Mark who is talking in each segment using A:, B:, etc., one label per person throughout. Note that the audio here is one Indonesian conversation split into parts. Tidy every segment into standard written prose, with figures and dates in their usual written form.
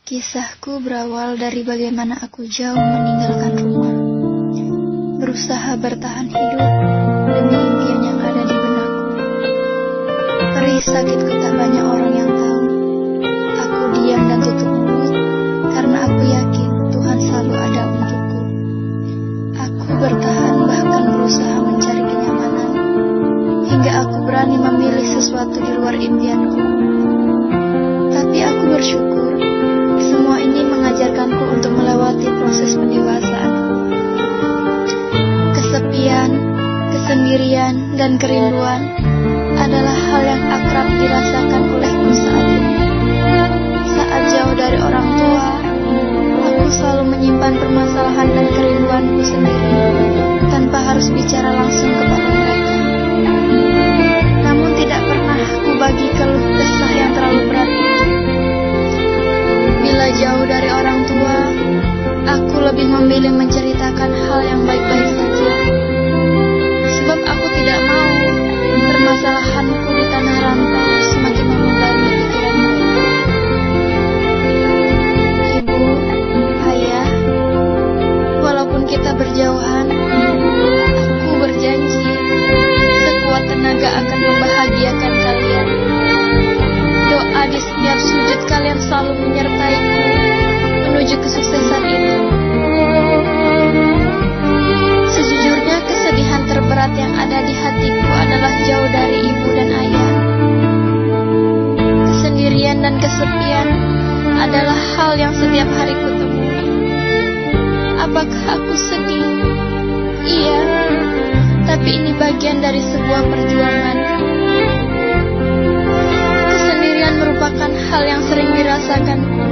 A: Kisahku berawal dari bagaimana aku jauh meninggalkan rumah, berusaha bertahan hidup demi impian yang ada di benakku. Perih sakitku tak banyak orang yang tahu. Aku diam dan tutup mulut karena aku yakin Tuhan selalu ada untukku. Aku bertahan bahkan berusaha mencari kenyamanan, hingga aku berani memilih sesuatu di luar impianku. Tapi aku bersyukur, semua ini mengajarkanku untuk melewati proses pendewasaanku. Kesepian, kesendirian, dan kerinduan adalah hal yang akrab dirasakan olehku saat ini. Saat jauh dari orang tua, aku selalu menyimpan permasalahan dan kerinduanku sendiri, tanpa harus bicara langsung kepada mereka. Namun tidak pernah aku bagi keluh kesah yang terlalu berat itu. Bila jauh dari orang tua, aku lebih memilih menceritakan hal yang baik-baik saja. Sebab aku tidak mau permasalahanku di tanah rantau semakin membebani pikiran mereka. Ibu, ayah, walaupun kita berjauhan, aku berjanji sekuat tenaga akan membahagiakan kalian. Doa di setiap sujud kalian selalu menyertaiku menuju kesuksesan itu. Sejujurnya kesedihan terberat yang ada di hatiku adalah jauh dari ibu dan ayah. Kesendirian dan kesepian adalah hal yang setiap hari kutemui. Apakah aku sedih? Iya, tapi ini bagian dari sebuah perjuangan. Merupakan hal yang sering dirasakanku.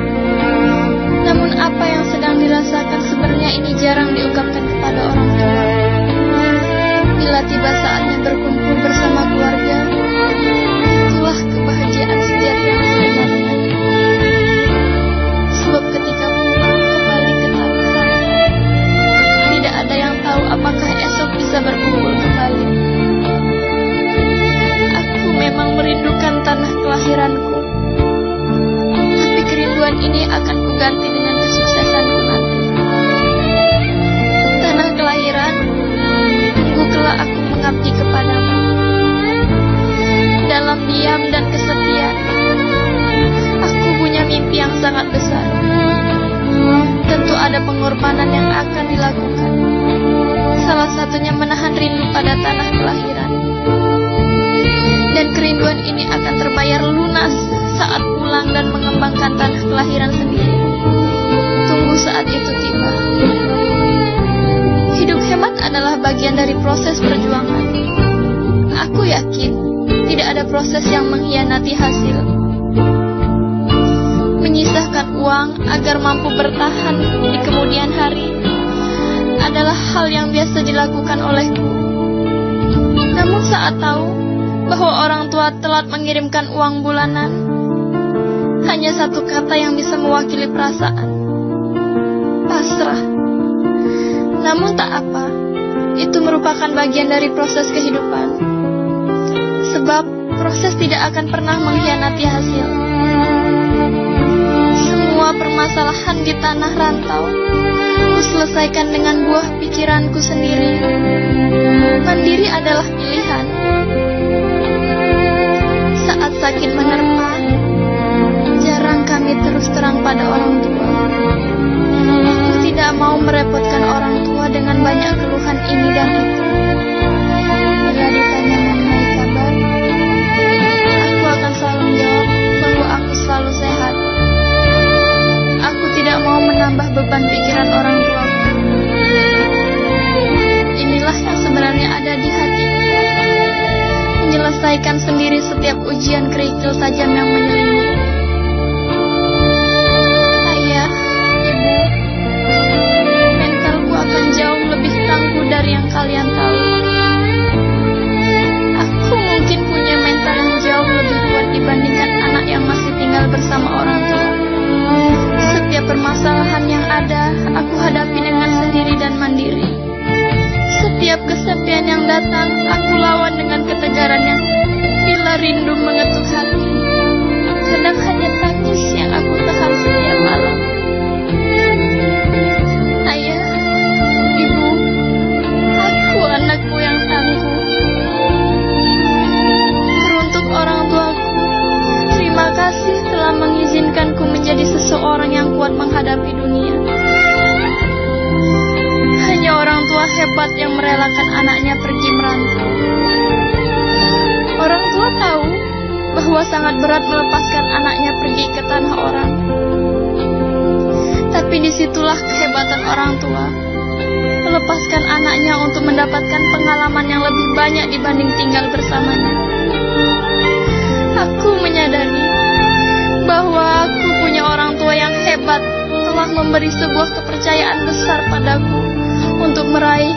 A: Namun apa yang sedang dirasakan sebenarnya ini jarang diungkapkan kepada orang tua. Bila tiba saatnya berkumpul bersama keluarga, itulah kebahagiaan setiap yang sebenarnya. Sebab ketika pulang kembali ke tanah rantau, tidak ada yang tahu apakah esok bisa berkumpul kembali. Aku memang merindukan tanah kelahiranku. Kerinduan ini akan kuganti dengan kesuksesanku nanti. Tanah kelahiran, tunggu kelak aku mengabdi kepadamu. Dalam diam dan kesepian, aku punya mimpi yang sangat besar. Tentu ada pengorbanan yang akan dilakukan. Salah satunya menahan rindu pada tanah kelahiran. Dan kerinduan ini akan terbayar lunas saat pulang dan mengembangkan tanah kelahiran sendiri. Tunggu saat itu tiba. Hidup hemat adalah bagian dari proses perjuangan. Aku yakin tidak ada proses yang mengkhianati hasil. Menyisahkan uang agar mampu bertahan di kemudian hari adalah hal yang biasa dilakukan olehku. Namun saat tahu bahwa orang tua telat mengirimkan uang bulanan, hanya satu kata yang bisa mewakili perasaan: pasrah. Namun tak apa, itu merupakan bagian dari proses kehidupan. Sebab proses tidak akan pernah mengkhianati hasil. Semua permasalahan di tanah rantau ku selesaikan dengan buah pikiranku sendiri. Mandiri adalah pilihan. Saat sakit menerpa, jarang kami terus terang pada orang tua. Aku tidak mau merepotkan orang tua dengan banyak keluhan ini dan itu. Bila ditanya mengenai kabar, aku akan selalu menjawab bahwa aku selalu sehat. Aku tidak mau menambah beban pikiran orang tua. Inilah yang sebenarnya ada di hatiku. Menyelesaikan sendiri setiap ujian kerikil tajam yang menyelimuti. Ayah, ibu, mentalku akan jauh lebih tangguh dari yang kalian tahu. Aku mungkin punya mental yang jauh lebih kuat dibandingkan anak yang masih tinggal bersama orang tua. Setiap permasalahan yang ada, aku hadapi dengan sendiri dan mandiri. Setiap kesepian yang datang, aku lawan dengan ketegaran yang bila rindu mengetuk telah mengizinkanku menjadi seseorang yang kuat menghadapi dunia. Hanya orang tua hebat yang merelakan anaknya pergi merantau. Orang tua tahu bahwa sangat berat melepaskan anaknya pergi ke tanah orang. Tapi disitulah kehebatan orang tua, melepaskan anaknya untuk mendapatkan pengalaman yang lebih banyak dibanding tinggal bersamanya. Aku menyadari bahwa aku punya orang tua yang hebat, telah memberi sebuah kepercayaan besar padaku untuk meraih